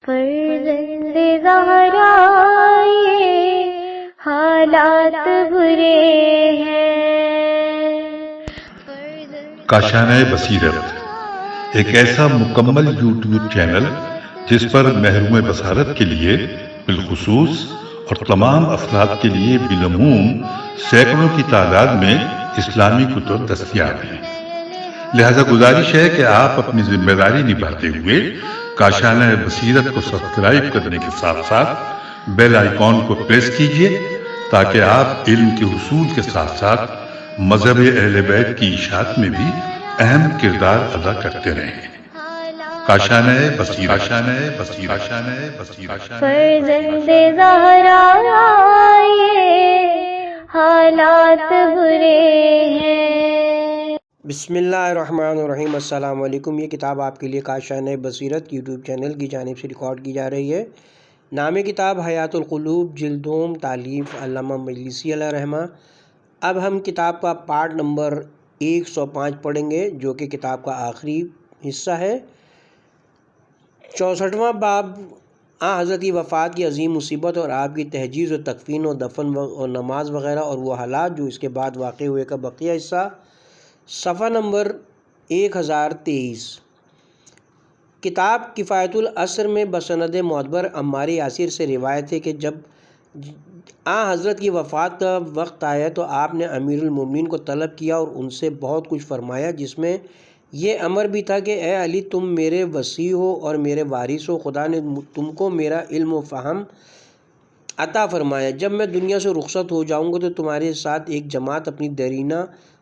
فرزند زہرا یہ حالات برے ہیں۔ کاشانہ بصیرت ایک ایسا مکمل یوٹیوب چینل جس پر محروم بصارت کے لیے بالخصوص اور تمام افراد کے لیے بالعموم سینکڑوں کی تعداد میں اسلامی کتب دستیاب ہیں۔ لہذا گزارش ہے کہ آپ اپنی ذمہ داری نبھاتے ہوئے کاشانہ بصیرت کو سبسکرائب کرنے کے ساتھ ساتھ بیل آئیکن کو پریس کیجئے تاکہ آپ علم کے حصول کے ساتھ ساتھ مذہب اہل بیت کی اشاعت میں بھی اہم کردار ادا کرتے رہیں۔ کاشانہ بصیرت۔ فرزند زہرا یہ حالات برے ہیں۔ بسم اللہ الرحمن الرحیم۔ السلام علیکم۔ یہ کتاب آپ کے لیے کاشانہ بصیرت یوٹیوب چینل کی جانب سے ریکارڈ کی جا رہی ہے۔ نام کتاب حیات القلوب، جلد دوم، تالیف علامہ مجلسی علیہ رحمہ۔ اب ہم کتاب کا پارٹ نمبر 105 پڑھیں گے، جو کہ کتاب کا آخری حصہ ہے۔ 64واں باب حضرت کی وفات کی عظیم مصیبت اور آپ کی تہجیز و تکفین و دفن اور نماز وغیرہ اور وہ حالات جو اس کے بعد واقع ہوئے کا بقیہ حصہ، صفحہ نمبر 1023۔ کتاب کفایت الاسر میں بسند معتبر عمار یاسر سے روایت ہے کہ جب حضرت کی وفات کا وقت آیا تو آپ نے امیر المومنین کو طلب کیا اور ان سے بہت کچھ فرمایا، جس میں یہ امر بھی تھا کہ اے علی، تم میرے وصی ہو اور میرے وارث ہو، خدا نے تم کو میرا علم و فہم عطا فرمایا۔ جب میں دنیا سے رخصت ہو جاؤں گا تو تمہارے ساتھ ایک جماعت اپنی دیرینہ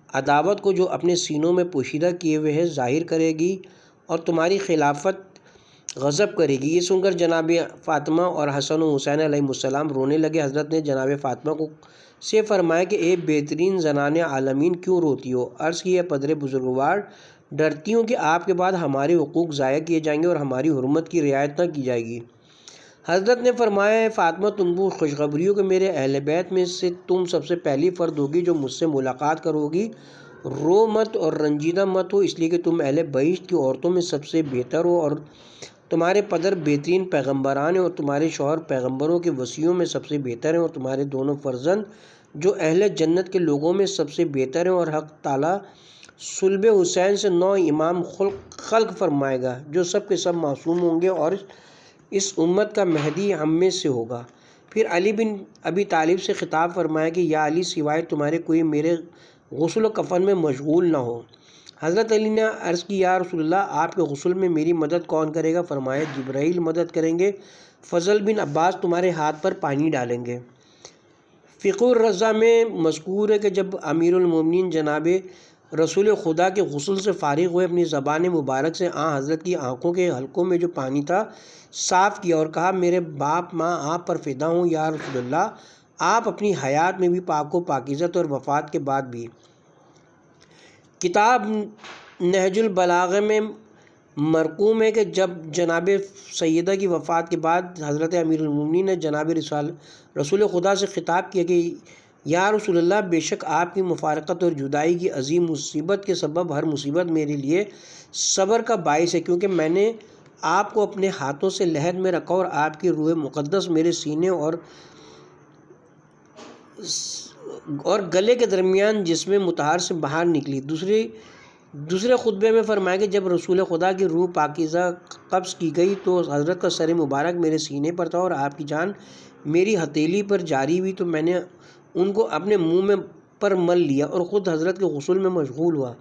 عداوت کو جو اپنے سینوں میں پوشیدہ کیے ہوئے ہے ظاہر کرے گی اور تمہاری خلافت غضب کرے گی۔ یہ سن کر جناب فاطمہ اور حسن و حسین علیہ السلام رونے لگے۔ حضرت نے جناب فاطمہ کو سے فرمایا کہ اے بہترین زنان عالمین، کیوں روتی ہو؟ عرض کی، اے پدر بزرگوار، ڈرتی ہوں کہ آپ کے بعد ہمارے حقوق ضائع کیے جائیں گے اور ہماری حرمت کی رعایت نہ کی جائے گی۔ حضرت نے فرمایا، اے فاطمہ، تم کو خوشخبری ہو کہ میرے اہل بیت میں سے تم سب سے پہلی فرد ہوگی جو مجھ سے ملاقات کرو گی۔ رو مت اور رنجیدہ مت ہو، اس لیے کہ تم اہل بہشت کی عورتوں میں سب سے بہتر ہو اور تمہارے پدر بہترین پیغمبران ہیں اور تمہارے شوہر پیغمبروں کے وصیوں میں سب سے بہتر ہیں اور تمہارے دونوں فرزند جو اہل جنت کے لوگوں میں سب سے بہتر ہیں، اور حق تعالیٰ صلب حسین سے 9 امام خلق فرمائے گا جو سب کے سب معصوم ہوں گے اور اس امت کا مہدی ہم میں سے ہوگا۔ پھر علی بن ابی طالب سے خطاب فرمایا کہ یا علی، سوائے تمہارے کوئی میرے غسل و کفن میں مشغول نہ ہو۔ حضرت علی نے عرض کی، یا رسول اللہ، آپ کے غسل میں میری مدد کون کرے گا؟ فرمایا، جبرائیل مدد کریں گے۔ فضل بن عباس تمہارے ہاتھ پر پانی ڈالیں گے۔ فقہ الرضا میں مذکور ہے کہ جب امیر المومنین جناب رسول خدا کے غسل سے فارغ ہوئے، اپنی زبان مبارک سے حضرت کی آنکھوں کے حلقوں میں جو پانی تھا صاف کیا اور کہا، میرے باپ ماں آپ پر فدا ہوں یا رسول اللہ، آپ اپنی حیات میں بھی پاک و پاکیزت اور وفات کے بعد بھی۔ کتاب نہج البلاغہ میں مرقوم ہے کہ جب جناب سیدہ کی وفات کے بعد حضرت امیر المومنین نے جناب رسول خدا سے خطاب کیا کہ یا رسول اللہ، بے شک آپ کی مفارقت اور جدائی کی عظیم مصیبت کے سبب ہر مصیبت میرے لیے صبر کا باعث ہے، کیونکہ میں نے آپ کو اپنے ہاتھوں سے لحد میں رکھا اور آپ کی روح مقدس میرے سینے اور گلے کے درمیان جسم مطہر سے باہر نکلی۔ دوسرے خطبے میں فرمایا کہ جب رسول خدا کی روح پاکیزہ قبض کی گئی تو حضرت کا سر مبارک میرے سینے پر تھا اور آپ کی جان میری ہتھیلی پر جاری ہوئی، تو میں نے ان کو اپنے منہ پر مل لیا اور خود حضرت کے غسل میں مشغول ہوا۔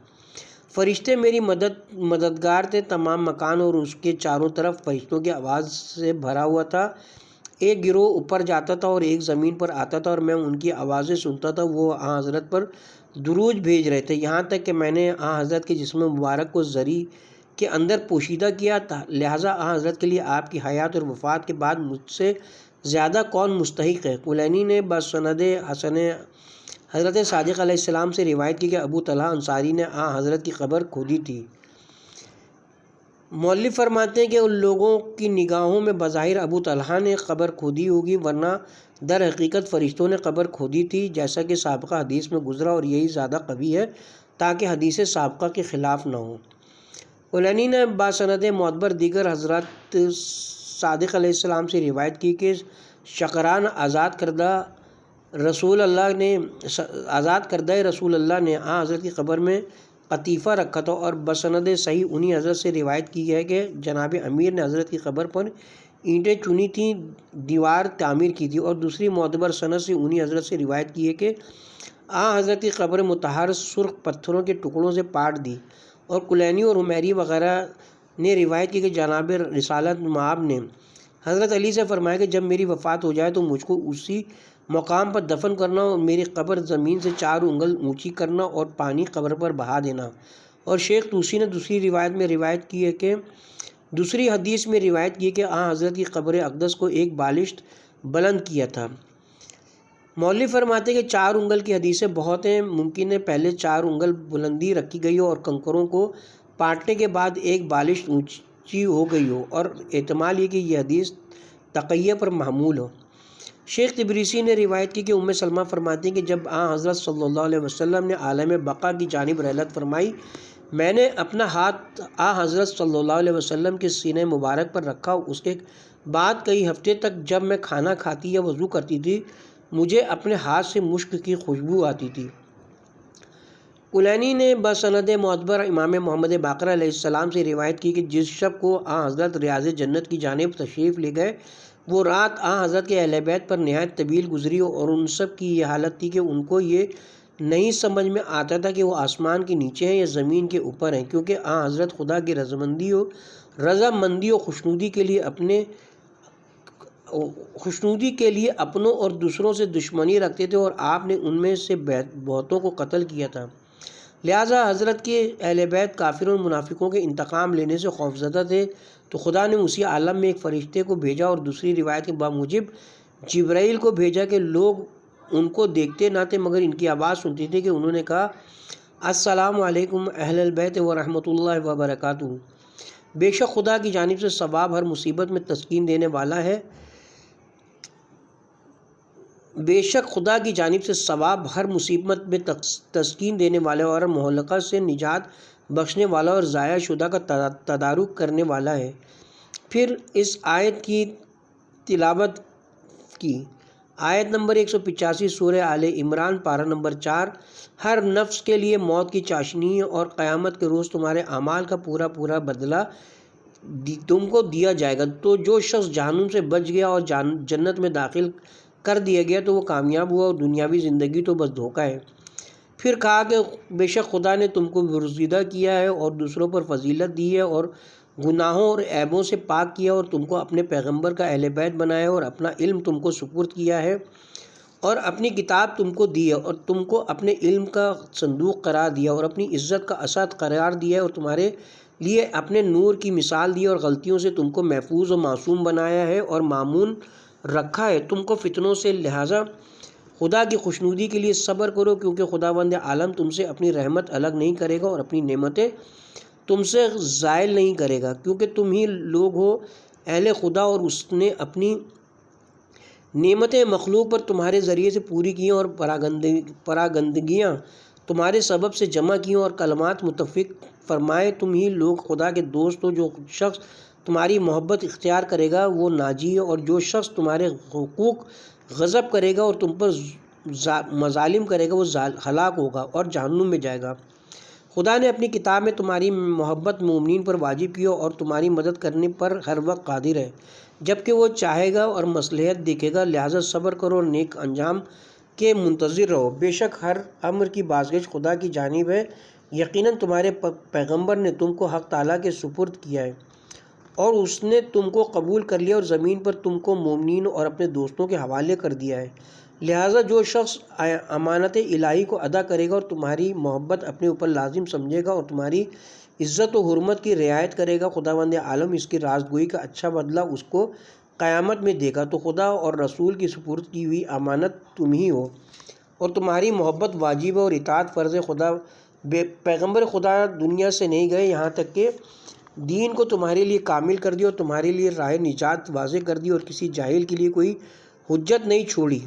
فرشتے میری مددگار تھے، تمام مکان اور اس کے چاروں طرف فرشتوں کی آواز سے بھرا ہوا تھا۔ ایک گروہ اوپر جاتا تھا اور ایک زمین پر آتا تھا اور میں ان کی آوازیں سنتا تھا، وہ حضرت پر درود بھیج رہے تھے، یہاں تک کہ میں نے حضرت کے جسم مبارک کو زری کے اندر پوشیدہ کیا تھا، لہٰذا حضرت کے لیے آپ کی حیات اور وفات کے بعد مجھ سے زیادہ کون مستحق ہے؟ کلینی نے بسند حسن حضرت صادق علیہ السلام سے روایت کی کہ ابو طلحہ انصاری نے حضرت کی قبر کھودی تھی۔ مؤلف فرماتے ہیں کہ ان لوگوں کی نگاہوں میں بظاہر ابو طلحہ نے قبر کھودی ہوگی، ورنہ در حقیقت فرشتوں نے قبر کھودی تھی، جیسا کہ سابقہ حدیث میں گزرا، اور یہی زیادہ قوی ہے تاکہ حدیث سابقہ کے خلاف نہ ہو۔ کلینی نے باسند معتبر دیگر حضرات صادق علیہ السلام سے روایت کی کہ شکران آزاد کردہ رسول اللہ نے حضرت کی قبر میں قطیفہ رکھا تھا، اور بسند صحیح انہی حضرت سے روایت کی ہے کہ جناب امیر نے حضرت کی قبر پر اینٹیں چنی تھیں، دیوار تعمیر کی تھی، اور دوسری معتبر سند سے انہی حضرت سے روایت کی ہے کہ حضرت کی قبر مطہر سرخ پتھروں کے ٹکڑوں سے پاٹ دی، اور کلینی اور حمیری وغیرہ نے روایت کی کہ جناب رسالت مآب نے حضرت علی سے فرمایا کہ جب میری وفات ہو جائے تو مجھ کو اسی مقام پر دفن کرنا، اور میری قبر زمین سے 4 انگل اونچی کرنا، اور پانی قبر پر بہا دینا۔ اور شیخ طوسی نے دوسری حدیث میں روایت کی ہے کہ حضرت کی قبر اقدس کو ایک بالشت بلند کیا تھا۔ مولوی فرماتے ہیں کہ 4 انگل کی حدیثیں بہت ہیں، ممکن ہے پہلے 4 انگل بلندی رکھی گئی ہو اور کنکروں کو پاٹنے کے بعد ایک بالشت اونچی ہو گئی ہو، اور احتمال یہ کہ یہ حدیث تقیہ پر محمول ہو۔ شیخ تبریسی نے روایت کی کہ ام سلمہ فرماتی ہیں کہ جب حضرت صلی اللہ علیہ وسلم نے عالم بقا کی جانب رحلت فرمائی، میں نے اپنا ہاتھ حضرت صلی اللہ علیہ وسلم کے سینہ مبارک پر رکھا۔ اس کے بعد کئی ہفتے تک جب میں کھانا کھاتی یا وضو کرتی تھی، مجھے اپنے ہاتھ سے مشک کی خوشبو آتی تھی۔ کلینی نے بسند معتبر امام محمد باقر علیہ السلام سے روایت کی کہ جس شب کو حضرت ریاض جنت کی جانب تشریف لے گئے، وہ رات حضرت کے اہل بیت پر نہایت طویل گزری، اور ان سب کی یہ حالت تھی کہ ان کو یہ نہیں سمجھ میں آتا تھا کہ وہ آسمان کے نیچے ہیں یا زمین کے اوپر ہیں، کیونکہ حضرت خدا کی رضامندی و خوشنودی کے لیے اپنوں اور دوسروں سے دشمنی رکھتے تھے، اور آپ نے ان میں سے بہتوں کو قتل کیا تھا۔ لہٰذا حضرت کے اہل بیت کافروں اور منافقوں کے انتقام لینے سے خوفزدہ تھے، تو خدا نے اسی عالم میں ایک فرشتے کو بھیجا، اور دوسری روایت کے بموجب جبرائیل کو بھیجا کہ لوگ ان کو دیکھتے نہ تھے مگر ان کی آواز سنتے تھے کہ انہوں نے کہا السلام علیکم اہل البیت ورحمۃ اللہ وبرکاتہ۔ بے شک خدا کی جانب سے ثواب ہر مصیبت میں تسکین دینے والا ہے، اور مہلکت سے نجات بخشنے والا اور ضائع شدہ کا تدارک کرنے والا ہے۔ پھر اس آیت کی تلاوت کی۔ آیت نمبر 185 سورہ آل عمران پارہ نمبر 4۔ ہر نفس کے لیے موت کی چاشنی ہے، اور قیامت کے روز تمہارے اعمال کا پورا بدلہ تم کو دیا جائے گا۔ تو جو شخص جہنم سے بچ گیا اور جنت میں داخل کر دیا گیا تو وہ کامیاب ہوا، اور دنیاوی زندگی تو بس دھوکہ ہے۔ پھر کہا کہ بے شک خدا نے تم کو برگزیدہ کیا ہے اور دوسروں پر فضیلت دی ہے، اور گناہوں اور عیبوں سے پاک کیا، اور تم کو اپنے پیغمبر کا اہل بیت بنایا، اور اپنا علم تم کو سپرد کیا ہے، اور اپنی کتاب تم کو دی ہے، اور تم کو اپنے علم کا صندوق قرار دیا، اور اپنی عزت کا اسد قرار دیا ہے، اور تمہارے لیے اپنے نور کی مثال دی، اور غلطیوں سے تم کو محفوظ و معصوم بنایا ہے اور معمون رکھا ہے تم کو فتنوں سے۔ لہٰذا خدا کی خوشنودی کے لیے صبر کرو، کیونکہ خداوند عالم تم سے اپنی رحمت الگ نہیں کرے گا، اور اپنی نعمتیں تم سے زائل نہیں کرے گا، کیونکہ تم ہی لوگ ہو اہل خدا، اور اس نے اپنی نعمتیں مخلوق پر تمہارے ذریعے سے پوری کی اور پراگندگیاں تمہارے سبب سے جمع کی اور کلمات متفق فرمائے۔ تم ہی لوگ خدا کے دوست ہو۔ جو شخص تمہاری محبت اختیار کرے گا وہ ناجی ہے، اور جو شخص تمہارے حقوق غضب کرے گا اور تم پر مظالم کرے گا وہ ہلاک ہوگا اور جہنم میں جائے گا۔ خدا نے اپنی کتاب میں تمہاری محبت مومنین پر واجب کی اور تمہاری مدد کرنے پر ہر وقت قادر ہے جبکہ وہ چاہے گا اور مصلحت دیکھے گا۔ لہٰذا صبر کرو اور نیک انجام کے منتظر رہو۔ بے شک ہر امر کی بازگشت خدا کی جانب ہے۔ یقیناً تمہارے پیغمبر نے تم کو حق تعالیٰ کے سپرد کیا ہے اور اس نے تم کو قبول کر لیا اور زمین پر تم کو مومنین اور اپنے دوستوں کے حوالے کر دیا ہے۔ لہٰذا جو شخص امانت الہی کو ادا کرے گا اور تمہاری محبت اپنے اوپر لازم سمجھے گا اور تمہاری عزت و حرمت کی رعایت کرے گا، خداوند عالم اس کی رازگوئی کا اچھا بدلہ اس کو قیامت میں دے گا۔ تو خدا اور رسول کی سپرد کی ہوئی امانت تم ہی ہو اور تمہاری محبت واجب ہے اور اطاعت فرض ہے۔ خدا پیغمبر خدا دنیا سے نہیں گئے یہاں تک کہ دین کو تمہارے لیے کامل کر دیا اور تمہارے لیے راہ نجات واضح کر دی اور کسی جاہل کے لیے کوئی حجت نہیں چھوڑی۔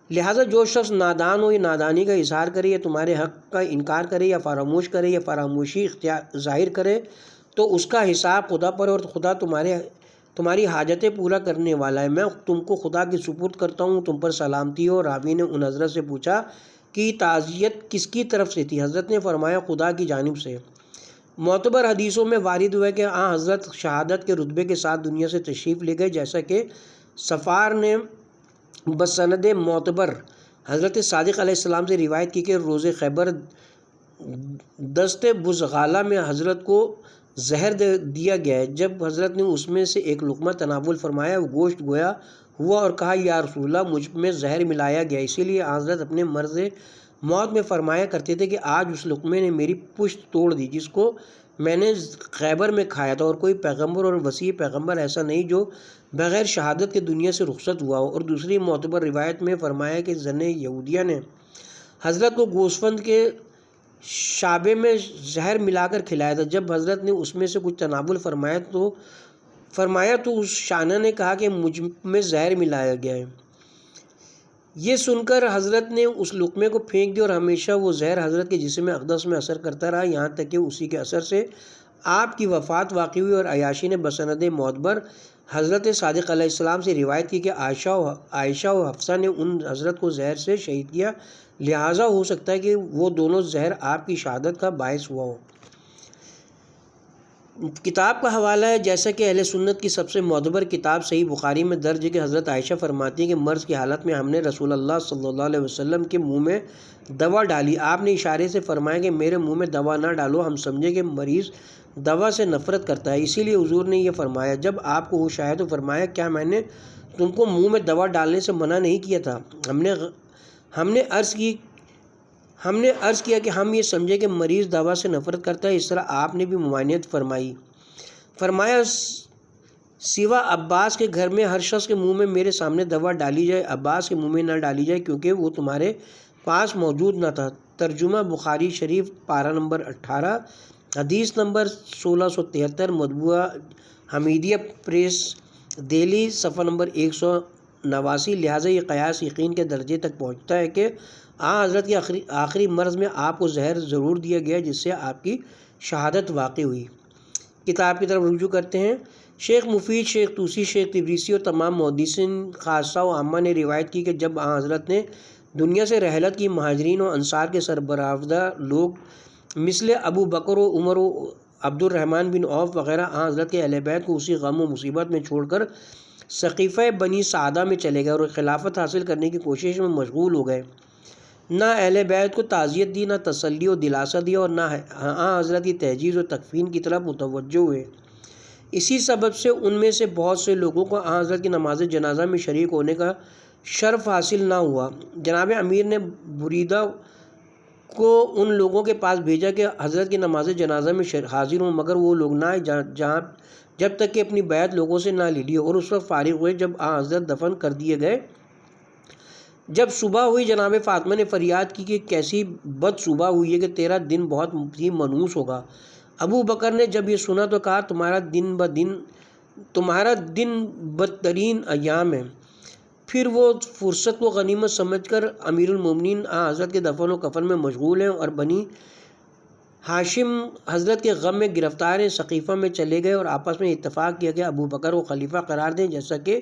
لہٰذا جو شخص نادان ہو یا نادانی کا اظہار کرے یا تمہارے حق کا انکار کرے یا فراموش کرے یا فراموشی ظاہر کرے تو اس کا حساب خدا پر، اور خدا تمہاری حاجتیں پورا کرنے والا ہے، میں تم کو خدا کی سپرد کرتا ہوں، تم پر سلامتی ہو۔ راوی نے ان حضرت سے پوچھا کہ تعزیت کس کی طرف سے تھی؟ حضرت نے فرمایا خدا کی جانب سے۔ معتبر حدیثوں میں وارد ہوا ہے کہ حضرت شہادت کے رتبے کے ساتھ دنیا سے تشریف لے گئے، جیسا کہ سفار نے بسند معتبر حضرت صادق علیہ السلام سے روایت کی کہ روز خیبر دست بزغالہ میں حضرت کو زہر دیا گیا ہے۔ جب حضرت نے اس میں سے ایک لقمہ تناول فرمایا، وہ گوشت گویا ہوا اور کہا یا رسول اللہ، مجھ میں زہر ملایا گیا۔ اسی لیے حضرت اپنے مرض موت میں فرمایا کرتے تھے کہ آج اس لقمے نے میری پشت توڑ دی جس کو میں نے خیبر میں کھایا تھا، اور کوئی پیغمبر اور وسیع پیغمبر ایسا نہیں جو بغیر شہادت کے دنیا سے رخصت ہوا ہو۔ اور دوسری معتبر روایت میں فرمایا کہ زن یہودیہ نے حضرت کو گوسفند کے شعبے میں زہر ملا کر کھلایا تھا۔ جب حضرت نے اس میں سے کچھ تناول فرمایا تو اس شانہ نے کہا کہ مجھ میں زہر ملایا گیا ہے۔ یہ سن کر حضرت نے اس لقمے کو پھینک دیا، اور ہمیشہ وہ زہر حضرت کے جسم اقدس میں اثر کرتا رہا، یہاں تک کہ اسی کے اثر سے آپ کی وفات واقع ہوئی۔ اور عیاشی نے بسند معتبر حضرت صادق علیہ السلام سے روایت کی کہ عائشہ و حفصہ نے ان حضرت کو زہر سے شہید کیا، لہٰذا ہو سکتا ہے کہ وہ دونوں زہر آپ کی شہادت کا باعث ہوا ہو۔ کتاب کا حوالہ ہے، جیسا کہ اہل سنت کی سب سے معتبر کتاب صحیح بخاری میں درج ہے کہ حضرت عائشہ فرماتی ہیں کہ مرض کی حالت میں ہم نے رسول اللہ صلی اللہ علیہ وسلم کے منہ میں دوا ڈالی، آپ نے اشارے سے فرمایا کہ میرے منہ میں دوا نہ ڈالو، ہم سمجھے کہ مریض دوا سے نفرت کرتا ہے، اسی لیے حضور نے یہ فرمایا۔ جب آپ کو ہوش آیا تو فرمایا کیا میں نے تم کو منہ میں دوا ڈالنے سے منع نہیں کیا تھا؟ ہم نے عرض کیا کہ ہم یہ سمجھے کہ مریض دوا سے نفرت کرتا ہے، اس طرح آپ نے بھی ممانعت فرمایا سوا عباس کے گھر میں ہر شخص کے منہ میں میرے سامنے دوا ڈالی جائے، عباس کے منہ میں نہ ڈالی جائے کیونکہ وہ تمہارے پاس موجود نہ تھا۔ ترجمہ بخاری شریف پارہ نمبر 18 حدیث نمبر 1673 مطبوعہ حمیدیہ پریس دہلی صفحہ نمبر 189۔ لہٰذا یہ قیاس یقین کے درجے تک پہنچتا ہے کہ حضرت کے آخری مرض میں آپ کو زہر ضرور دیا گیا جس سے آپ کی شہادت واقع ہوئی۔ کتاب کی طرف رجوع کرتے ہیں۔ شیخ مفید، شیخ طوسی، شیخ تبریسی اور تمام محدثین خاصہ و عامہ نے روایت کی کہ جب حضرت نے دنیا سے رحلت کی، مہاجرین و انصار کے سربراہ لوگ مثل ابو بکر و عمر و عبد الرحمن بن عوف وغیرہ حضرت کے اہل بیت کو اسی غم و مصیبت میں چھوڑ کر سقیفہ بنی سعدہ میں چلے گئے اور خلافت حاصل کرنے کی کوشش میں مشغول ہو گئے۔ نہ اہل بیت کو تعزیت دی، نہ تسلی و دلاسا دیا، اور نہ حضرت کی تہجیز و تکفین کی طرف متوجہ ہوئے۔ اسی سبب سے ان میں سے بہت سے لوگوں کو حضرت کی نماز جنازہ میں شریک ہونے کا شرف حاصل نہ ہوا۔ جناب امیر نے بریدہ کو ان لوگوں کے پاس بھیجا کہ حضرت کی نماز جنازہ میں حاضر ہوں، مگر وہ لوگ نہ آئے جب تک کہ اپنی بیعت لوگوں سے نہ لے لی، اور اس وقت فارغ ہوئے جب حضرت دفن کر دیے گئے۔ جب صبح ہوئی، جناب فاطمہ نے فریاد کی کہ کیسی بد صبح ہوئی ہے کہ تیرا دن بہت ہی منحوس ہوگا۔ ابو بکر نے جب یہ سنا تو کہا تمہارا دن بدترین ایام ہے۔ پھر وہ فرصت کو غنیمت سمجھ کر امیر المومنین حضرت کے دفن و کفن میں مشغول ہیں اور بنی ہاشم حضرت کے غم میں گرفتار ہیں، سقیفہ میں چلے گئے اور آپس میں اتفاق کیا کہ ابو بکر کو خلیفہ قرار دیں، جیسا کہ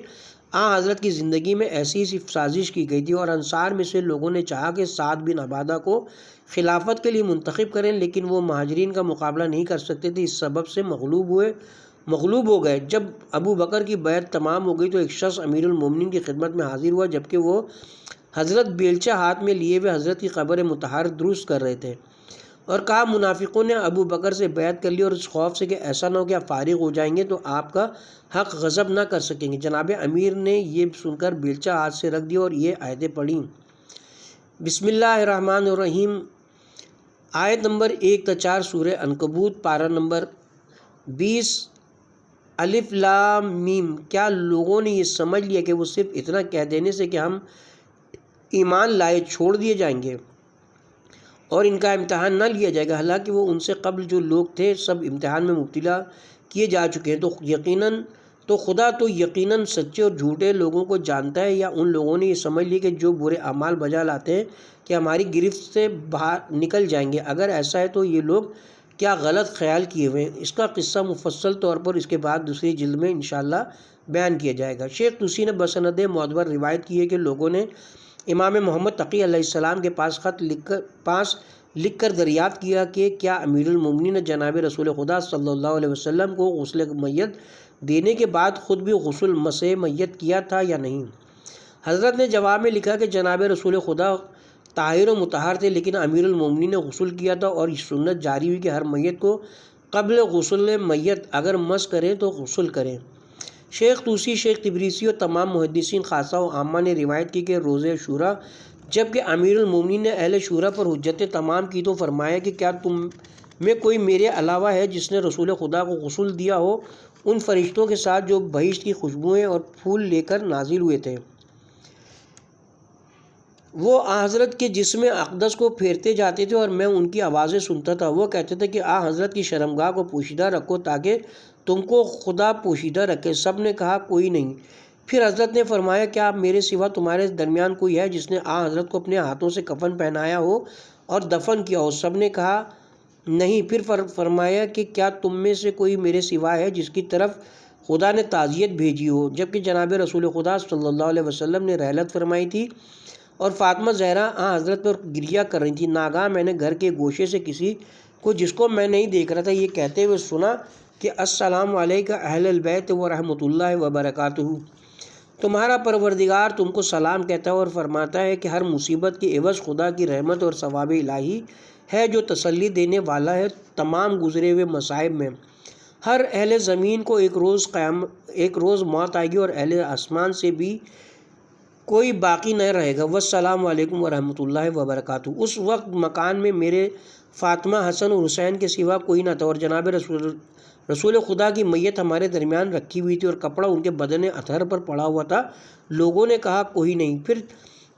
حضرت کی زندگی میں ایسی سی سازش کی گئی تھی، اور انصار میں سے لوگوں نے چاہا کہ سعد بن عبادہ کو خلافت کے لیے منتخب کریں، لیکن وہ مہاجرین کا مقابلہ نہیں کر سکتے تھے، اس سبب سے مغلوب ہو گئے۔ جب ابو بکر کی بیعت تمام ہو گئی تو ایک شخص امیر المومنین کی خدمت میں حاضر ہوا، جبکہ وہ حضرت بیلچہ ہاتھ میں لیے ہوئے حضرت کی قبر مطہر درست کر رہے تھے، اور کہا منافقوں نے ابو بکر سے بیعت کر لی، اور اس خوف سے کہ ایسا نہ ہو کہ آپ فارغ ہو جائیں گے تو آپ کا حق غصب نہ کر سکیں گے۔ جناب امیر نے یہ سن کر بیلچہ ہاتھ سے رکھ دیا اور یہ آیتیں پڑھیں۔ بسم اللہ الرحمن الرحیم۔ آیت نمبر 1-4 سورہ عنکبوت پارہ نمبر 20 الف لام میم۔ کیا لوگوں نے یہ سمجھ لیا کہ وہ صرف اتنا کہہ دینے سے کہ ہم ایمان لائے چھوڑ دیے جائیں گے اور ان کا امتحان نہ لیا جائے گا؟ حالانکہ وہ ان سے قبل جو لوگ تھے سب امتحان میں مبتلا کیے جا چکے ہیں۔ تو خدا تو یقیناً سچے اور جھوٹے لوگوں کو جانتا ہے، یا ان لوگوں نے یہ سمجھ لی کہ جو برے اعمال بجا لاتے ہیں کہ ہماری گرفت سے باہر نکل جائیں گے؟ اگر ایسا ہے تو یہ لوگ کیا غلط خیال کیے ہوئے ہیں۔ اس کا قصہ مفصل طور پر اس کے بعد دوسری جلد میں انشاءاللہ بیان کیا جائے گا۔ شیخ طوسی نے بسند معتبر روایت کی ہے کہ لوگوں نے امام محمد تقی علیہ السلام کے پاس خط لکھ کر دریافت کیا کہ کیا امیر المومنین نے جناب رسول خدا صلی اللہ علیہ وسلم کو غسل میت دینے کے بعد خود بھی غسل مسح میت کیا تھا یا نہیں۔ حضرت نے جواب میں لکھا کہ جناب رسول خدا طاہر و مطہر تھے، لیکن امیر المومنین نے غسل کیا تھا، اور یہ سنت جاری ہوئی کہ ہر میت کو قبل غسل میت اگر مس کریں تو غسل کریں۔ شیخ طوسی، شیخ تبریسی اور تمام محدثین خاصہ و عامہ نے روایت کی کہ روز عاشوراء جبکہ امیر المومنین نے اہل شورا پر حجت تمام کی تو فرمایا کہ کیا تم میں کوئی میرے علاوہ ہے جس نے رسول خدا کو غسل دیا ہو ان فرشتوں کے ساتھ جو بہشت کی خوشبوئیں اور پھول لے کر نازل ہوئے تھے۔ وہ آ حضرت کے جسم اقدس کو پھیرتے جاتے تھے اور میں ان کی آوازیں سنتا تھا۔ وہ کہتے تھے کہ آ حضرت کی شرمگاہ کو پوشیدہ رکھو تاکہ تم کو خدا پوشیدہ رکھے۔ سب نے کہا کوئی نہیں۔ پھر حضرت نے فرمایا کیا میرے سوا تمہارے درمیان کوئی ہے جس نے آ حضرت کو اپنے ہاتھوں سے کفن پہنایا ہو اور دفن کیا ہو؟ سب نے کہا نہیں۔ پھر فرمایا کہ کیا تم میں سے کوئی میرے سوا ہے جس کی طرف خدا نے تعزیت بھیجی ہو؟ جبکہ جناب رسول خدا صلی اللہ علیہ وسلم نے رحلت فرمائی تھی اور فاطمہ زہرا آ حضرت پر گریہ کر رہی تھی۔ ناگاہ میں نے گھر کے گوشے سے کسی کو جس کو میں نہیں دیکھ رہا تھا یہ کہتے ہوئے سنا کہ السلام علیکم اہل البیت ورحمۃ اللہ وبرکاتہ، تمہارا پروردگار تم کو سلام کہتا ہے اور فرماتا ہے کہ ہر مصیبت کے عوض خدا کی رحمت اور ثواب الہی ہے جو تسلی دینے والا ہے تمام گزرے ہوئے مصائب میں۔ ہر اہل زمین کو ایک روز موت آئے گی اور اہل آسمان سے بھی کوئی باقی نہ رہے گا۔ والسلام علیکم ورحمۃ اللہ وبرکاتہ۔ اس وقت مکان میں میرے فاطمہ، حسن اور حسین کے سوا کوئی نہ تھا اور جناب رسول خدا کی میت ہمارے درمیان رکھی ہوئی تھی اور کپڑا ان کے بدن اطہر پر پڑا ہوا تھا۔ لوگوں نے کہا کوئی نہیں۔ پھر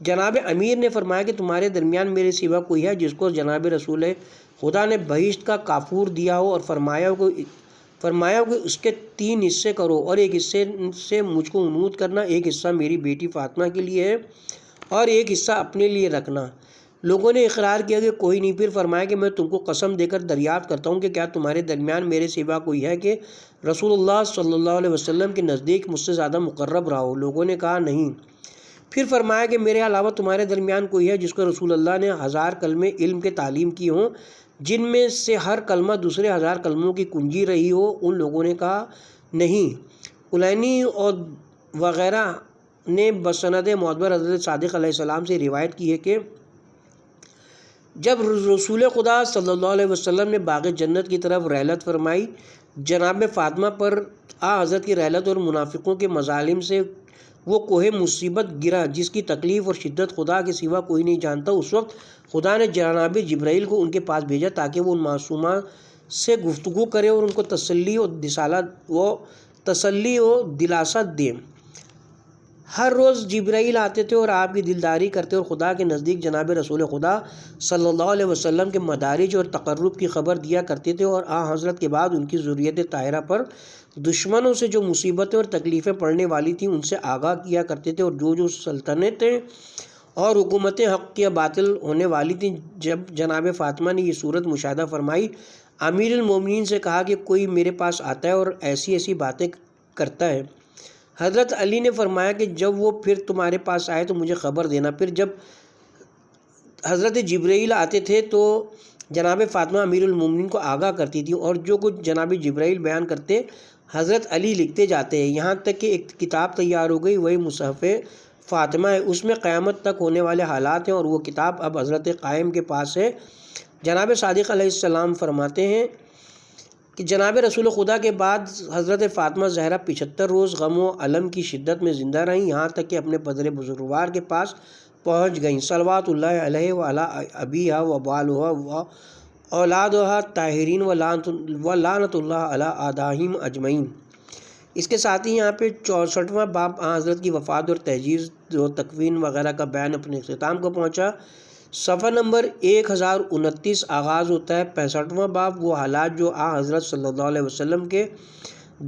جناب امیر نے فرمایا کہ تمہارے درمیان میرے سوا کوئی ہے جس کو جناب رسول خدا نے بہشت کا کافور دیا ہو اور فرمایا کہ اس کے 3 حصے کرو اور ایک حصے سے مجھ کو عنود کرنا، ایک حصہ میری بیٹی فاطمہ کے لیے ہے اور ایک حصہ اپنے لیے رکھنا۔ لوگوں نے اقرار کیا کہ کوئی نہیں۔ پھر فرمایا کہ میں تم کو قسم دے کر دریافت کرتا ہوں کہ کیا تمہارے درمیان میرے سوا کوئی ہے کہ رسول اللہ صلی اللہ علیہ وسلم کے نزدیک مجھ سے زیادہ مقرب رہا ہو؟ لوگوں نے کہا نہیں۔ پھر فرمایا کہ میرے علاوہ تمہارے درمیان کوئی ہے جس کو رسول اللہ نے 1000 کلمے علم کے تعلیم کی ہوں جن میں سے ہر کلمہ دوسرے 1000 کلموں کی کنجی رہی ہو؟ ان لوگوں نے کہا نہیں۔ کلینی اور وغیرہ نے بسند معتبر حضرت صادق علیہ السلام سے روایت کی ہے کہ جب رسول خدا صلی اللہ علیہ وسلم نے باغ جنت کی طرف رحلت فرمائی، جناب فاطمہ پر آ حضرت کی رحلت اور منافقوں کے مظالم سے وہ کوہ مصیبت گرا جس کی تکلیف اور شدت خدا کے سوا کوئی نہیں جانتا۔ اس وقت خدا نے جناب جبرائیل کو ان کے پاس بھیجا تاکہ وہ ان معصومہ سے گفتگو کرے اور ان کو تسلی و دلاسا دیں۔ ہر روز جبرائیل آتے تھے اور آپ کی دلداری کرتے اور خدا کے نزدیک جناب رسول خدا صلی اللہ علیہ وسلم کے مدارج اور تقرب کی خبر دیا کرتے تھے اور آ حضرت کے بعد ان کی ذریت طاہرہ پر دشمنوں سے جو مصیبتیں اور تکلیفیں پڑنے والی تھیں ان سے آگاہ کیا کرتے تھے، اور جو سلطنتیں اور حکومتیں حق یا باطل ہونے والی تھیں۔ جب جناب فاطمہ نے یہ صورت مشاہدہ فرمائی، امیر المومنین سے کہا کہ کوئی میرے پاس آتا ہے اور ایسی باتیں کرتا ہے۔ حضرت علی نے فرمایا کہ جب وہ پھر تمہارے پاس آئے تو مجھے خبر دینا۔ پھر جب حضرت جبرائیل آتے تھے تو جناب فاطمہ امیر المومنین کو آگاہ کرتی تھی اور جو کچھ جناب جبرائیل بیان کرتے حضرت علی لکھتے جاتے ہیں، یہاں تک کہ ایک کتاب تیار ہو گئی، وہی مصحف فاطمہ ہے۔ اس میں قیامت تک ہونے والے حالات ہیں اور وہ کتاب اب حضرت قائم کے پاس ہے۔ جناب صادق علیہ السلام فرماتے ہیں کہ جناب رسول خدا کے بعد حضرت فاطمہ زہرا 75 روز غم و الم کی شدت میں زندہ رہیں، یہاں تک کہ اپنے پدر بزرگوار کے پاس پہنچ گئیں۔ صلوات اللہ علیہ وعلی ابیہا و بالہا و اولادہا طاہرین و لعنت اللہ علی اعدائہم اجمعین۔ اس کے ساتھ ہی یہاں پہ 64واں باب حضرت کی وفات اور تجہیز و تکفین وغیرہ کا بیان اپنے اختتام کو پہنچا۔ صفحہ نمبر 1029 آغاز ہوتا ہے 65واں باب، وہ حالات جو حضرت صلی اللہ علیہ وسلم کے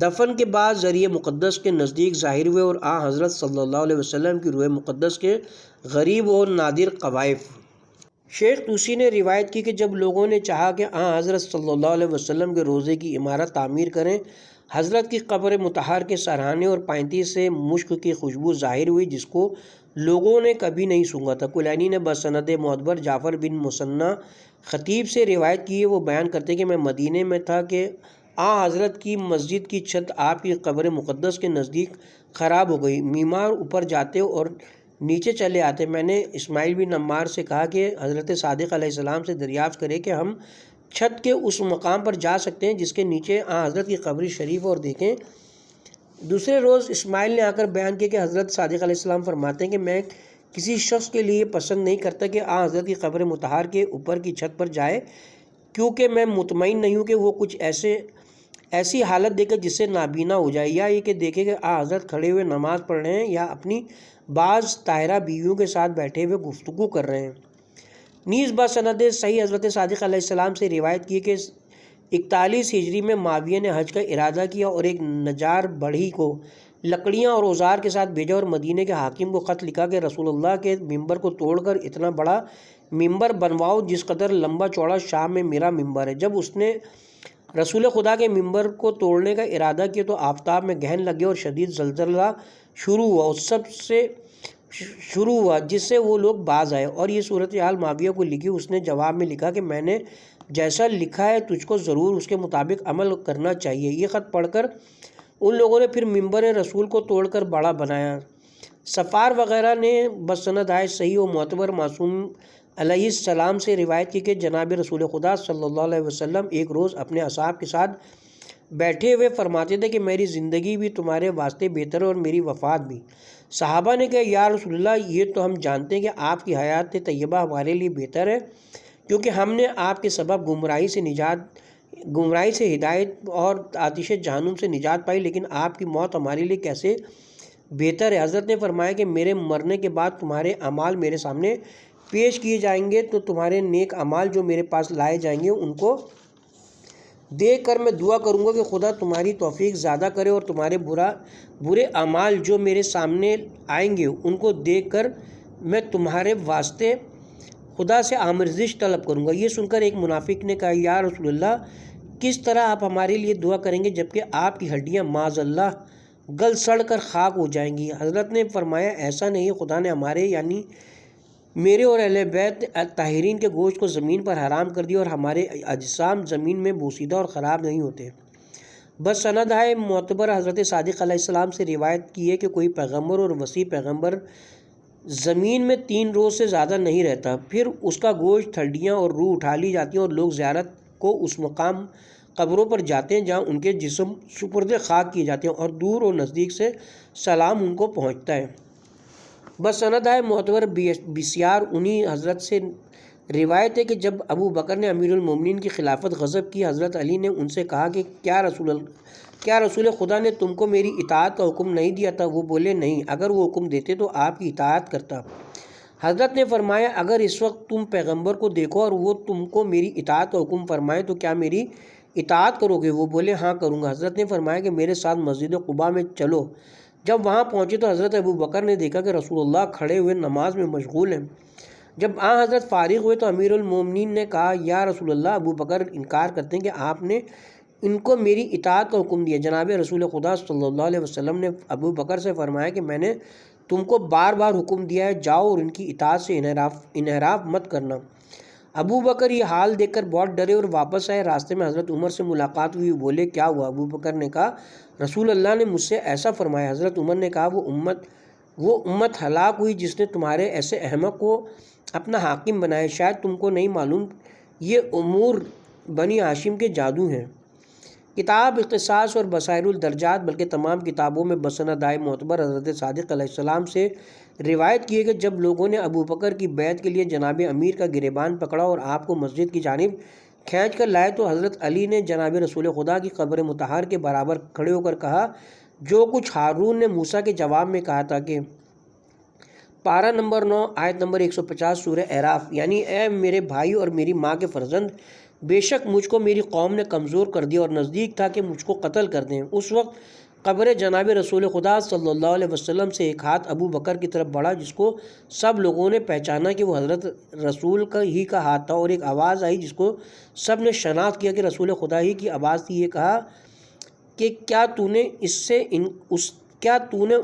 دفن کے بعد ذریعہ مقدس کے نزدیک ظاہر ہوئے اور حضرت صلی اللہ علیہ وسلم کی روح مقدس کے غریب اور نادر قوائف۔ شیخ طوسی نے روایت کی کہ جب لوگوں نے چاہا کہ حضرت صلی اللہ علیہ وسلم کے روضے کی عمارت تعمیر کریں، حضرت کی قبر مطہر کے سرہانے اور پینتی سے مشک کی خوشبو ظاہر ہوئی جس کو لوگوں نے کبھی نہیں سونگا تھا۔ کلینی نے بسند معتبر جعفر بن مسنہ خطیب سے روایت کی ہے، وہ بیان کرتے کہ میں مدینے میں تھا کہ حضرت کی مسجد کی چھت آپ کی قبر مقدس کے نزدیک خراب ہو گئی، میمار اوپر جاتے اور نیچے چلے آتے۔ میں نے اسماعیل بن عمار سے کہا کہ حضرت صادق علیہ السلام سے دریافت کرے کہ ہم چھت کے اس مقام پر جا سکتے ہیں جس کے نیچے حضرت کی قبر شریف اور دیکھیں۔ دوسرے روز اسماعیل نے آ کر بیان کیا کہ حضرت صادق علیہ السلام فرماتے ہیں کہ میں کسی شخص کے لیے پسند نہیں کرتا کہ حضرت کی قبر مطہر کے اوپر کی چھت پر جائے، کیونکہ میں مطمئن نہیں ہوں کہ وہ کچھ ایسی حالت دیکھے جس سے نابینا ہو جائے، یا یہ کہ دیکھے کہ حضرت کھڑے ہوئے نماز پڑھ رہے ہیں یا اپنی بعض طاہرہ بیویوں کے ساتھ بیٹھے ہوئے گفتگو کر رہے ہیں۔ نیز بسند صحیح حضرت صادق علیہ السلام سے روایت کی کہ 41 ہجری میں معاویہ نے حج کا ارادہ کیا اور ایک نجار بڑھئی کو لکڑیاں اور اوزار کے ساتھ بھیجا اور مدینے کے حاکم کو خط لکھا کہ رسول اللہ کے ممبر کو توڑ کر اتنا بڑا ممبر بنواؤ جس قدر لمبا چوڑا شام میں میرا ممبر ہے۔ جب اس نے رسول خدا کے ممبر کو توڑنے کا ارادہ کیا تو آفتاب میں گہن لگے اور شدید زلزلہ شروع ہوا، اس سب سے شروع ہوا جس سے وہ لوگ باز آئے، اور یہ صورتحال معاویہ کو لکھی۔ اس نے جواب میں لکھا کہ میں نے جیسا لکھا ہے تجھ کو ضرور اس کے مطابق عمل کرنا چاہیے۔ یہ خط پڑھ کر ان لوگوں نے پھر ممبر رسول کو توڑ کر بڑا بنایا۔ سفار وغیرہ نے بسند صحیح و معتبر معصوم علیہ السلام سے روایت کی کہ جناب رسول خدا صلی اللہ علیہ وسلم ایک روز اپنے اصحاب کے ساتھ بیٹھے ہوئے فرماتے تھے کہ میری زندگی بھی تمہارے واسطے بہتر ہے اور میری وفات بھی۔ صحابہ نے کہا یا رسول اللہ، یہ تو ہم جانتے ہیں کہ آپ کی حیات طیبہ ہمارے لیے بہتر ہے، کیونکہ ہم نے آپ کے سبب گمراہی سے ہدایت اور آتش جہنم سے نجات پائی، لیکن آپ کی موت ہمارے لیے کیسے بہتر ہے؟ حضرت نے فرمایا کہ میرے مرنے کے بعد تمہارے اعمال میرے سامنے پیش کیے جائیں گے، تو تمہارے نیک اعمال جو میرے پاس لائے جائیں گے ان کو دیکھ کر میں دعا کروں گا کہ خدا تمہاری توفیق زیادہ کرے، اور تمہارے برے اعمال جو میرے سامنے آئیں گے ان کو دیکھ کر میں تمہارے واسطے خدا سے آمرزش طلب کروں گا۔ یہ سن کر ایک منافق نے کہا یا رسول اللہ، کس طرح آپ ہمارے لیے دعا کریں گے جبکہ آپ کی ہڈیاں معاذ اللہ گل سڑ کر خاک ہو جائیں گی؟ حضرت نے فرمایا ایسا نہیں، خدا نے ہمارے یعنی میرے اور اہل بیت طاہرین کے گوشت کو زمین پر حرام کر دیا، اور ہمارے اجسام زمین میں بوسیدہ اور خراب نہیں ہوتے۔ بس سند معتبر حضرت صادق علیہ السلام سے روایت کی ہے کہ کوئی پیغمبر اور وسیع پیغمبر زمین میں 3 روز سے زیادہ نہیں رہتا، پھر اس کا گوشت، ہڈیاں اور روح اٹھا لی جاتی ہیں اور لوگ زیارت کو اس مقام قبروں پر جاتے ہیں جہاں ان کے جسم سپرد خاک کیے جاتے ہیں، اور دور اور نزدیک سے سلام ان کو پہنچتا ہے۔ بس سند معتبر بسیار انہی حضرت سے روایت ہے کہ جب ابو بکر نے امیر المومنین کی خلافت غصب کی، حضرت علی نے ان سے کہا کہ کیا رسول خدا نے تم کو میری اطاعت کا حکم نہیں دیا تھا؟ وہ بولے نہیں، اگر وہ حکم دیتے تو آپ کی اطاعت کرتا۔ حضرت نے فرمایا اگر اس وقت تم پیغمبر کو دیکھو اور وہ تم کو میری اطاعت کا حکم فرمائے تو کیا میری اطاعت کرو گے؟ وہ بولے ہاں کروں گا۔ حضرت نے فرمایا کہ میرے ساتھ مسجد قباء میں چلو۔ جب وہاں پہنچے تو حضرت ابو بکر نے دیکھا کہ رسول اللہ کھڑے ہوئے نماز میں مشغول ہیں۔ جب حضرت فارغ ہوئے تو امیر المومنین نے کہا یا رسول اللہ، ابو بکر انکار کرتے ہیں کہ آپ نے ان کو میری اطاعت کا حکم دیا۔ جناب رسول خدا صلی اللہ علیہ وسلم نے ابو بکر سے فرمایا کہ میں نے تم کو بار بار حکم دیا ہے، جاؤ اور ان کی اطاعت سے انحراف مت کرنا۔ ابو بکر یہ حال دیکھ کر بہت ڈرے اور واپس آئے۔ راستے میں حضرت عمر سے ملاقات ہوئی، بولے کیا ہوا؟ ابو بکر نے کہا رسول اللہ نے مجھ سے ایسا فرمایا۔ حضرت عمر نے کہا وہ امت ہلاک ہوئی جس نے تمہارے ایسے احمق کو اپنا حاکم بنایا، شاید تم کو نہیں معلوم یہ امور بنی ہاشم کے جادو ہیں۔ کتاب اختصاص اور بصائر الدرجات بلکہ تمام کتابوں میں بسند معتبر حضرت صادق علیہ السلام سے روایت کی ہے کہ جب لوگوں نے ابو بکر کی بیعت کے لیے جناب امیر کا گریبان پکڑا اور آپ کو مسجد کی جانب کھینچ کر لائے تو حضرت علی نے جناب رسول خدا کی قبر مطہر کے برابر کھڑے ہو کر کہا جو کچھ ہارون نے موسیٰ کے جواب میں کہا تھا کہ پارہ نمبر 9 آیت نمبر 150 سورہ اعراف، یعنی اے میرے بھائی اور میری ماں کے فرزند، بے شک مجھ کو میری قوم نے کمزور کر دیا اور نزدیک تھا کہ مجھ کو قتل کر دیں۔ اس وقت قبر جناب رسول خدا صلی اللہ علیہ وسلم سے ایک ہاتھ ابو بکر کی طرف بڑھا، جس کو سب لوگوں نے پہچانا کہ وہ حضرت رسول کا ہاتھ تھا، اور ایک آواز آئی جس کو سب نے شناخت کیا کہ رسول خدا ہی کی آواز تھی۔ یہ کہا کہ کیا تو نے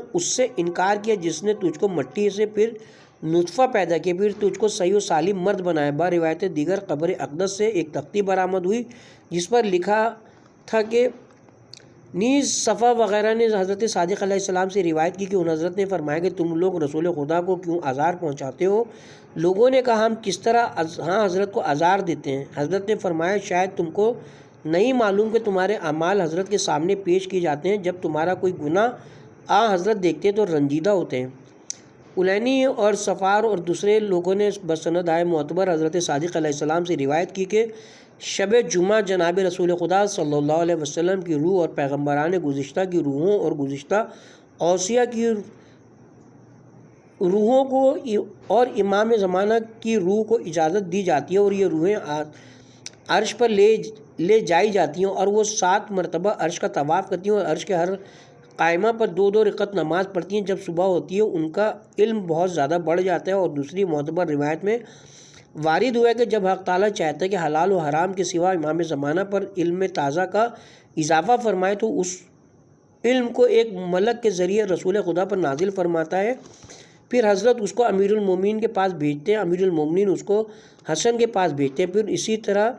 اس سے انکار کیا جس نے تجھ کو مٹی سے پھر نطفہ پیدا کیا، پھر تجھ کو صحیح و سالم مرد بنایا۔ با روایت دیگر قبر اقدس سے ایک تختی برآمد ہوئی جس پر لکھا تھا کہ نیز صفا وغیرہ نے حضرت صادق علیہ السلام سے روایت کی کہ ان حضرت نے فرمایا کہ تم لوگ رسول خدا کو کیوں آزار پہنچاتے ہو؟ لوگوں نے کہا ہم کس طرح ہاں حضرت کو آزار دیتے ہیں؟ حضرت نے فرمایا شاید تم کو نہیں معلوم کہ تمہارے اعمال حضرت کے سامنے پیش کیے جاتے ہیں، جب تمہارا کوئی گناہ حضرت دیکھتے ہیں تو رنجیدہ ہوتے ہیں۔ علینی اور صفار اور دوسرے لوگوں نے بسند معتبر حضرت صادق علیہ السلام سے روایت کی کہ شب جمعہ جناب رسول خدا صلی اللہ علیہ وسلم کی روح اور پیغمبران گزشتہ کی روحوں اور گزشتہ اوصیاء کی روحوں کو اور امام زمانہ کی روح کو اجازت دی جاتی ہے، اور یہ روحیں عرش پر لے جائی جاتی ہیں، اور وہ 7 مرتبہ عرش کا طواف کرتی ہیں اور عرش کے ہر قائمہ پر 2 رکعت نماز پڑھتی ہیں۔ جب صبح ہوتی ہے ان کا علم بہت زیادہ بڑھ جاتا ہے، اور دوسری معتبر روایت میں وارد ہوا ہے کہ جب حق تعالیٰ چاہتا ہے کہ حلال و حرام کے سوا امام زمانہ پر علم تازہ کا اضافہ فرمائے تو اس علم کو ایک ملک کے ذریعے رسول خدا پر نازل فرماتا ہے، پھر حضرت اس کو امیر المومنین کے پاس بھیجتے ہیں، امیر المومنین اس کو حسن کے پاس بھیجتے ہیں، پھر اسی طرح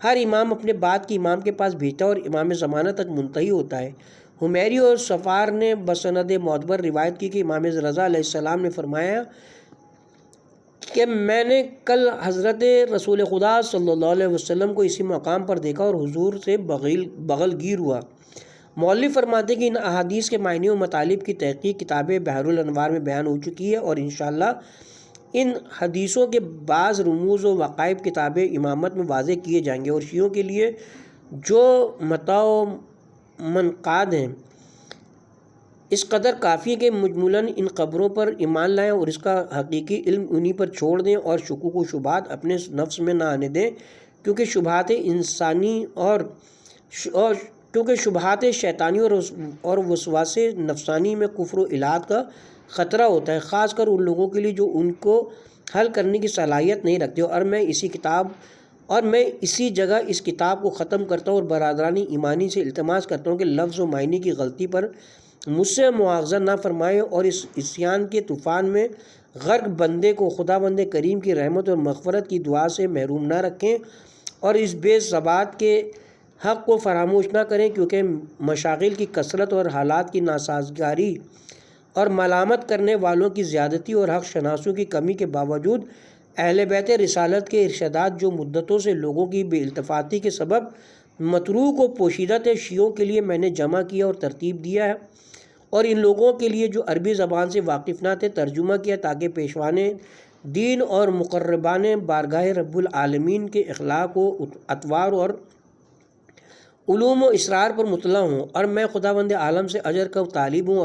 ہر امام اپنے بعد کے امام کے پاس بھیجتا ہے اور امام زمانہ تک منتہی ہوتا ہے۔ حمیری اور صفار نے بسند معتبر روایت کی کہ امام رضا علیہ السلام نے فرمایا کہ میں نے کل حضرت رسول خدا صلی اللہ علیہ وسلم کو اسی مقام پر دیکھا اور حضور سے بغل گیر ہوا۔ مولوی فرماتے ہیں کہ ان احادیث کے معنی و مطالب کی تحقیق کتاب بحر الانوار میں بیان ہو چکی ہے، اور انشاءاللہ ان حدیثوں کے بعض رموز و وقائب کتاب امامت میں واضح کیے جائیں گے، اور شیعوں کے لیے جو متاع و منقاد ہیں اس قدر کافی ہے کہ مجملاً ان قبروں پر ایمان لائیں اور اس کا حقیقی علم انہی پر چھوڑ دیں، اور شکوک و شبہات اپنے نفس میں نہ آنے دیں، کیونکہ شبہات شیطانی اور وسواس نفسانی میں کفر و الحاد کا خطرہ ہوتا ہے، خاص کر ان لوگوں کے لیے جو ان کو حل کرنے کی صلاحیت نہیں رکھتے۔ اور میں اسی جگہ اس کتاب کو ختم کرتا ہوں اور برادرانی ایمانی سے التماس کرتا ہوں کہ لفظ و معنی کی غلطی پر مجھ سے مواخذہ نہ فرمائیں، اور اس عصیان کے طوفان میں غرق بندے کو خداوند کریم کی رحمت اور مغفرت کی دعا سے محروم نہ رکھیں، اور اس بے ثبات کے حق کو فراموش نہ کریں، کیونکہ مشاغل کی کثرت اور حالات کی ناسازگاری اور ملامت کرنے والوں کی زیادتی اور حق شناسوں کی کمی کے باوجود اہل بیت رسالت کے ارشادات جو مدتوں سے لوگوں کی بے التفاتی کے سبب متروک و پوشیدہ تھے، شیعوں کے لیے میں نے جمع کیا اور ترتیب دیا ہے، اور ان لوگوں کے لیے جو عربی زبان سے واقف نہ تھے ترجمہ کیا، تاکہ پیشوان دین اور مقربان بارگاہ رب العالمین کے اخلاق و اطوار اور علوم و اسرار پر مطلع ہوں، اور میں خداوند عالم سے اجر کا طالب ہوں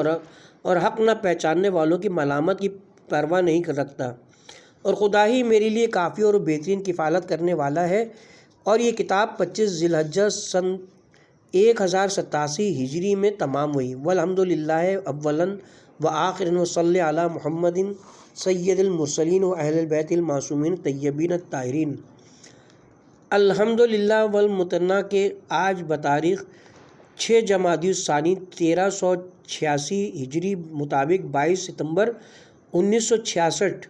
اور حق نہ پہچاننے والوں کی ملامت کی پرواہ نہیں رکھتا، اور خدا ہی میرے لیے کافی اور بہترین کفالت کرنے والا ہے۔ اور یہ کتاب 25 ذی الحجہ سن 1087 ہجری میں تمام ہوئی۔ والحمدللہ اولاً وآخراً وصلی علی محمد سید المرسلین و اہل البیت المعصومین طیبین الطاہرین۔ الحمدللہ والمتنہ کہ آج بتاریخ 6 جمادی الثانی 1386 ہجری مطابق 22 ستمبر 1966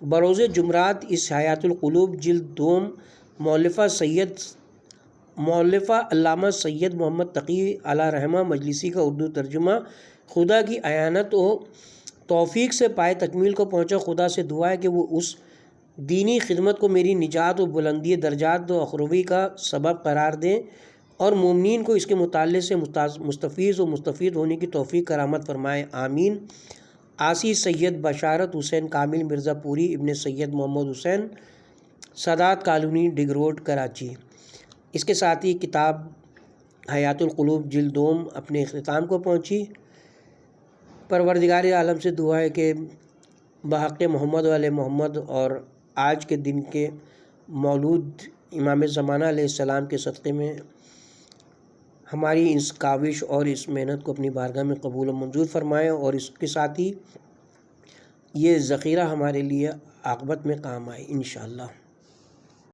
بروز جمعرات اس حیات القلوب جلد 2 مؤلفہ علامہ سید محمد تقی علیہ رحمہ مجلسی کا اردو ترجمہ خدا کی اعانت و توفیق سے پائے تکمیل کو پہنچا۔ خدا سے دعا ہے کہ وہ اس دینی خدمت کو میری نجات و بلندی درجات و اخروی کا سبب قرار دیں، اور مومنین کو اس کے مطالعے سے مستفیض و مستفید ہونے کی توفیق کرامت فرمائے، آمین۔ آسی سید بشارت حسین کامل مرزا پوری ابن سید محمد حسین، سادات کالونی ڈگ روڈ کراچی۔ اس کے ساتھ ہی کتاب حیات القلوب جلد 2 اپنے اختتام کو پہنچی۔ پروردگار عالم سے دعا ہے کہ بحق محمد علیہ محمد اور آج کے دن کے مولود امام زمانہ علیہ السلام کے صدقے میں ہماری اس کاوش اور اس محنت کو اپنی بارگاہ میں قبول و منظور فرمائے، اور اس کے ساتھ ہی یہ ذخیرہ ہمارے لیے عاقبت میں کام آئے انشاءاللہ۔